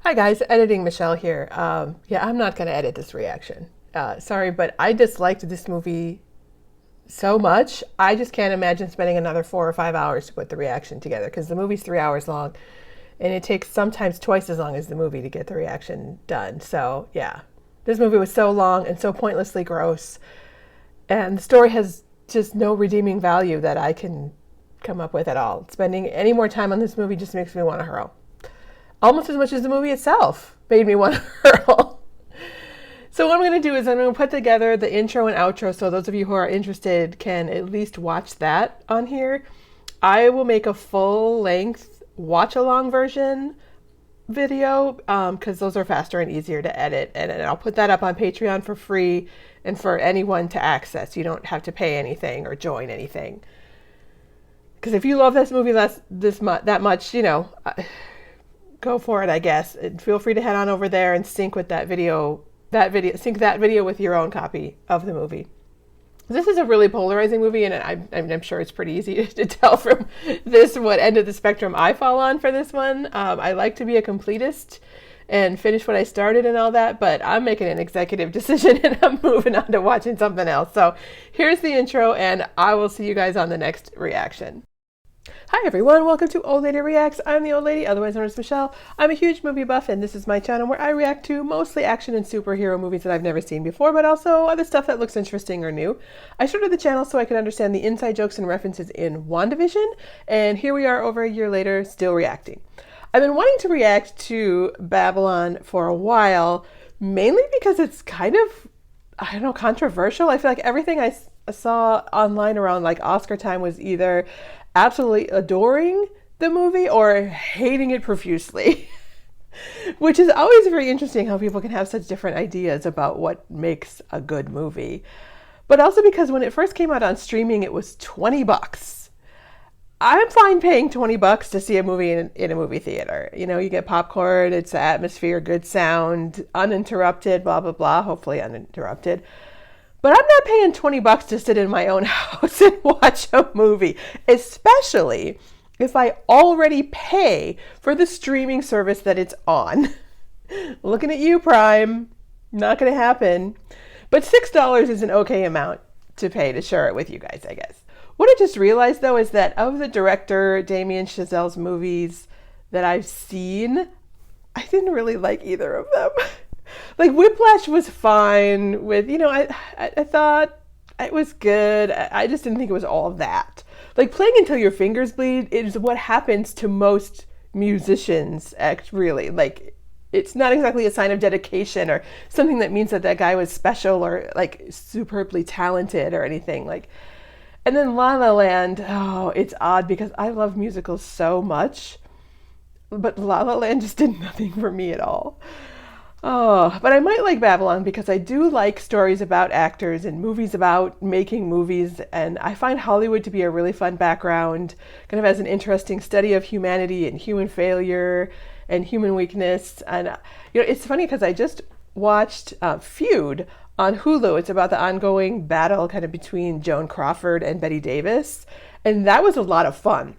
Hi guys, editing Michelle here. Yeah, I'm not going to edit this reaction. Sorry, but I disliked this movie so much. I just can't imagine spending another 4 or 5 hours to put the reaction together because the movie's 3 hours long and it takes sometimes twice as long as the movie to get the reaction done. So, yeah, this movie was so long and so pointlessly gross. And the story has just no redeeming value that I can come up with at all. Spending any more time on this movie just makes me want to hurl. Almost as much as the movie itself made me want to hurl. So what I'm going to do is I'm going to put together the intro and outro so those of you who are interested can at least watch that on here. I will make a full-length watch-along version video because those are faster and easier to edit, and I'll put that up on Patreon for free and for anyone to access. You don't have to pay anything or join anything. Because if you love this movie that much, go for it, I guess. And feel free to head on over there and sync with sync that video with your own copy of the movie. This is a really polarizing movie, and I'm sure it's pretty easy to tell from this what end of the spectrum I fall on for this one. I like to be a completist and finish what I started and all that, but I'm making an executive decision and I'm moving on to watching something else. So here's the intro, and I will see you guys on the next reaction. Hi everyone, welcome to Old Lady Reacts. I'm the old lady, otherwise known as Michelle. I'm a huge movie buff, and this is my channel where I react to mostly action and superhero movies that I've never seen before, but also other stuff that looks interesting or new. I started the channel so I could understand the inside jokes and references in WandaVision, and here we are over a year later, still reacting. I've been wanting to react to Babylon for a while, mainly because it's kind of, controversial. I feel like everything I saw online around like Oscar time was either absolutely adoring the movie or hating it profusely. Which is always very interesting how people can have such different ideas about what makes a good movie. But also because when it first came out on streaming, it was $20. I'm fine paying $20 to see a movie in a movie theater. You get popcorn, it's the atmosphere, good sound, uninterrupted, blah, blah, blah, hopefully uninterrupted. But I'm not paying $20 to sit in my own house and watch a movie, especially if I already pay for the streaming service that it's on. Looking at you, Prime. Not going to happen. But $6 is an okay amount to pay to share it with you guys, I guess. What I just realized, though, is that of the director Damien Chazelle's movies that I've seen, I didn't really like either of them. Like Whiplash was fine with, I thought it was good. I just didn't think it was all of that. Like Playing Until Your Fingers Bleed is what happens to most musicians, really. Like it's not exactly a sign of dedication or something that means that guy was special or like superbly talented or anything. Like, and then La La Land, oh, it's odd because I love musicals so much, but La La Land just did nothing for me at all. Oh, but I might like Babylon because I do like stories about actors and movies about making movies, and I find Hollywood to be a really fun background, kind of as an interesting study of humanity and human failure and human weakness. And it's funny because I just watched Feud on Hulu. It's about the ongoing battle kind of between Joan Crawford and Bette Davis, and that was a lot of fun.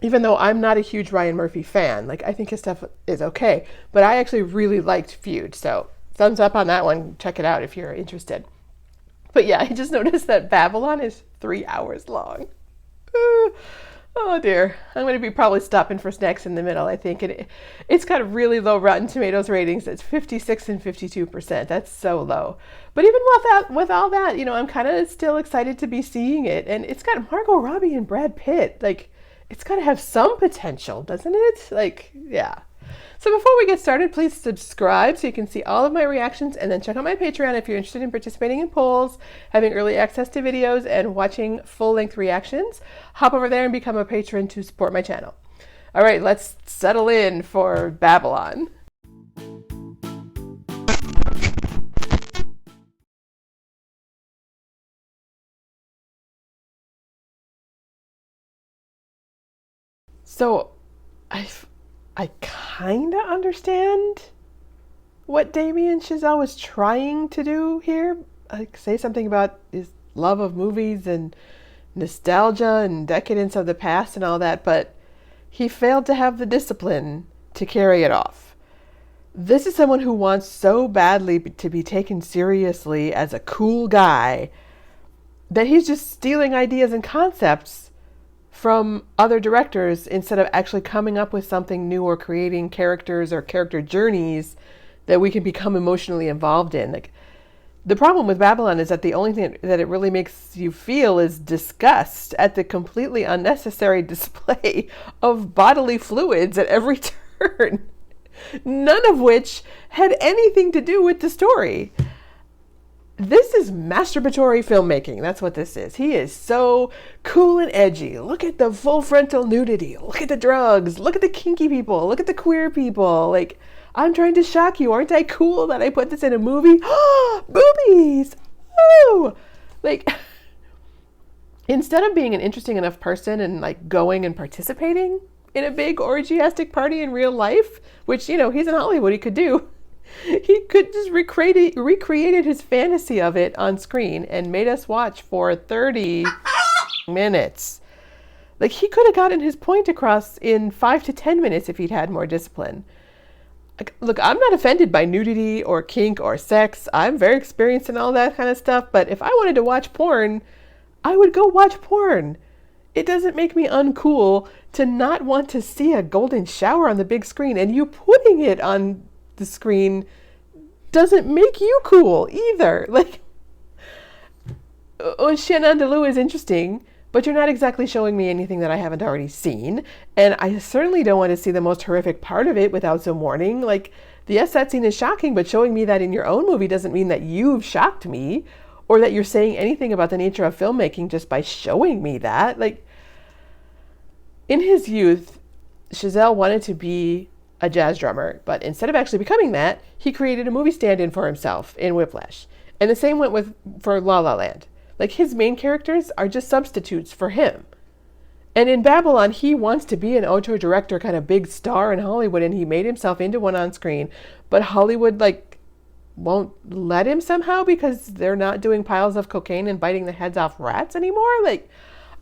Even though I'm not a huge Ryan Murphy fan, like I think his stuff is okay, but I actually really liked Feud. So thumbs up on that one. Check it out if you're interested. But yeah, I just noticed that Babylon is 3 hours long. Oh dear. I'm going to be probably stopping for snacks in the middle, I think. It's got really low Rotten Tomatoes ratings. It's 56 and 52%. That's so low. But even with all that, I'm kind of still excited to be seeing it. And it's got Margot Robbie and Brad Pitt. Like, it's got to have some potential, doesn't it? Like, yeah. So before we get started, please subscribe so you can see all of my reactions, and then check out my Patreon if you're interested in participating in polls, having early access to videos, and watching full-length reactions. Hop over there and become a patron to support my channel. All right, let's settle in for Babylon. So I kind of understand what Damien Chazelle was trying to do here. Like say something about his love of movies and nostalgia and decadence of the past and all that, but he failed to have the discipline to carry it off. This is someone who wants so badly to be taken seriously as a cool guy that he's just stealing ideas and concepts from other directors instead of actually coming up with something new or creating characters or character journeys that we can become emotionally involved in. Like, the problem with Babylon is that the only thing that it really makes you feel is disgust at the completely unnecessary display of bodily fluids at every turn, none of which had anything to do with the story. This is masturbatory filmmaking. That's what this is. He is so cool and edgy. Look at the full frontal nudity. Look at the drugs. Look at the kinky people. Look at the queer people. Like, I'm trying to shock you. Aren't I cool that I put this in a movie? Boobies! Oh! Like, instead of being an interesting enough person and like going and participating in a big orgiastic party in real life, which, you know, he's in Hollywood, he could do. He could just recreated his fantasy of it on screen and made us watch for 30 minutes. Like, he could have gotten his point across in 5 to 10 minutes if he'd had more discipline. Like, look, I'm not offended by nudity or kink or sex. I'm very experienced in all that kind of stuff. But if I wanted to watch porn, I would go watch porn. It doesn't make me uncool to not want to see a golden shower on the big screen, and you putting it on the screen doesn't make you cool either. Like, Chien Andalou is interesting, but you're not exactly showing me anything that I haven't already seen, and I certainly don't want to see the most horrific part of it without some warning. Like, yes, that scene is shocking, but showing me that in your own movie doesn't mean that you've shocked me or that you're saying anything about the nature of filmmaking just by showing me that. Like, in his youth, Chazelle wanted to be a jazz drummer, but instead of actually becoming that, he created a movie stand-in for himself in Whiplash. And the same went for La La Land. Like, his main characters are just substitutes for him. And in Babylon, he wants to be an auteur director, kind of big star in Hollywood, and he made himself into one on screen. But Hollywood, like, won't let him somehow because they're not doing piles of cocaine and biting the heads off rats anymore. Like,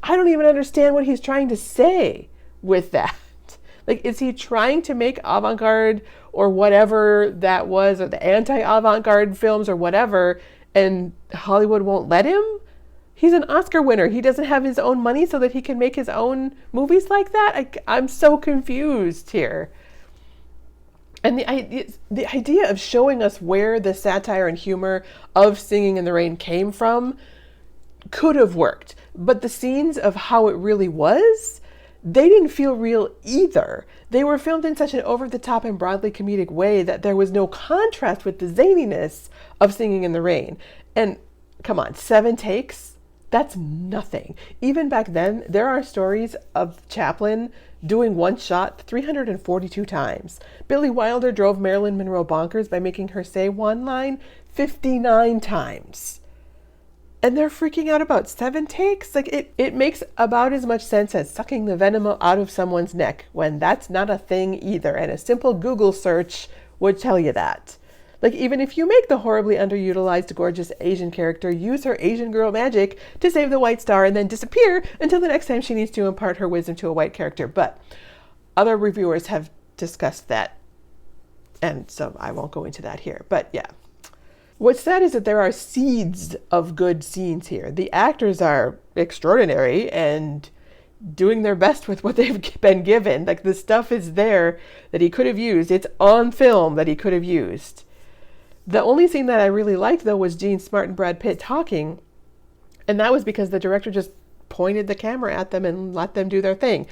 I don't even understand what he's trying to say with that. Like, is he trying to make avant-garde or whatever that was, or the anti-avant-garde films or whatever, and Hollywood won't let him? He's an Oscar winner. He doesn't have his own money so that he can make his own movies like that? I'm so confused here. And the idea of showing us where the satire and humor of Singing in the Rain came from could have worked. But the scenes of how it really was, they didn't feel real either. They were filmed in such an over-the-top and broadly comedic way that there was no contrast with the zaniness of Singing in the Rain. And come on, 7 takes? That's nothing. Even back then, there are stories of Chaplin doing one shot 342 times. Billy Wilder drove Marilyn Monroe bonkers by making her say one line 59 times. And they're freaking out about 7 takes? Like, it makes about as much sense as sucking the venom out of someone's neck, when that's not a thing either. And a simple Google search would tell you that. Like, even if you make the horribly underutilized, gorgeous Asian character use her Asian girl magic to save the White Star and then disappear until the next time she needs to impart her wisdom to a white character. But other reviewers have discussed that, and so I won't go into that here. But yeah. What's sad is that there are seeds of good scenes here. The actors are extraordinary and doing their best with what they've been given. Like, the stuff is there that he could have used. It's on film that he could have used. The only scene that I really liked, though, was Gene Smart and Brad Pitt talking. And that was because the director just pointed the camera at them and let them do their thing.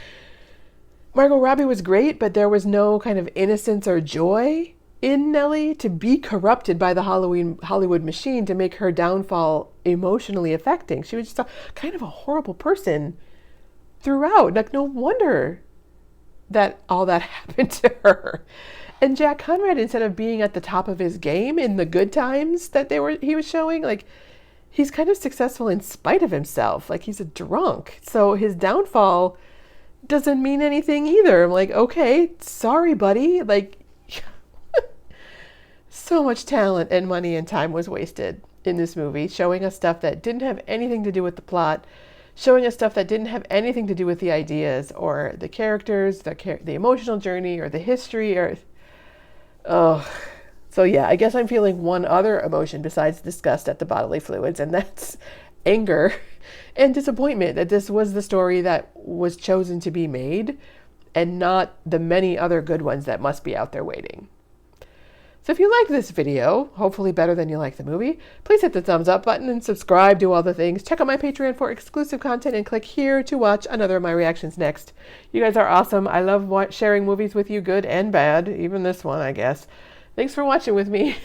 Margot Robbie was great, but there was no kind of innocence or joy in Nellie to be corrupted by the Hollywood machine to make her downfall emotionally affecting. She was just kind of a horrible person throughout. Like, no wonder that all that happened to her. And Jack Conrad, instead of being at the top of his game in the good times that he was showing, like, he's kind of successful in spite of himself. Like, he's a drunk. So his downfall doesn't mean anything either. I'm like, okay, sorry, buddy. Like, so much talent and money and time was wasted in this movie, showing us stuff that didn't have anything to do with the plot, showing us stuff that didn't have anything to do with the ideas or the characters, the emotional journey or the history. Or Oh, so yeah, I guess I'm feeling one other emotion besides disgust at the bodily fluids, and that's anger and disappointment that this was the story that was chosen to be made and not the many other good ones that must be out there waiting. So if you like this video, hopefully better than you like the movie, please hit the thumbs up button and subscribe, do all the things. Check out my Patreon for exclusive content and click here to watch another of my reactions next. You guys are awesome. I love sharing movies with you, good and bad, even this one, I guess. Thanks for watching with me.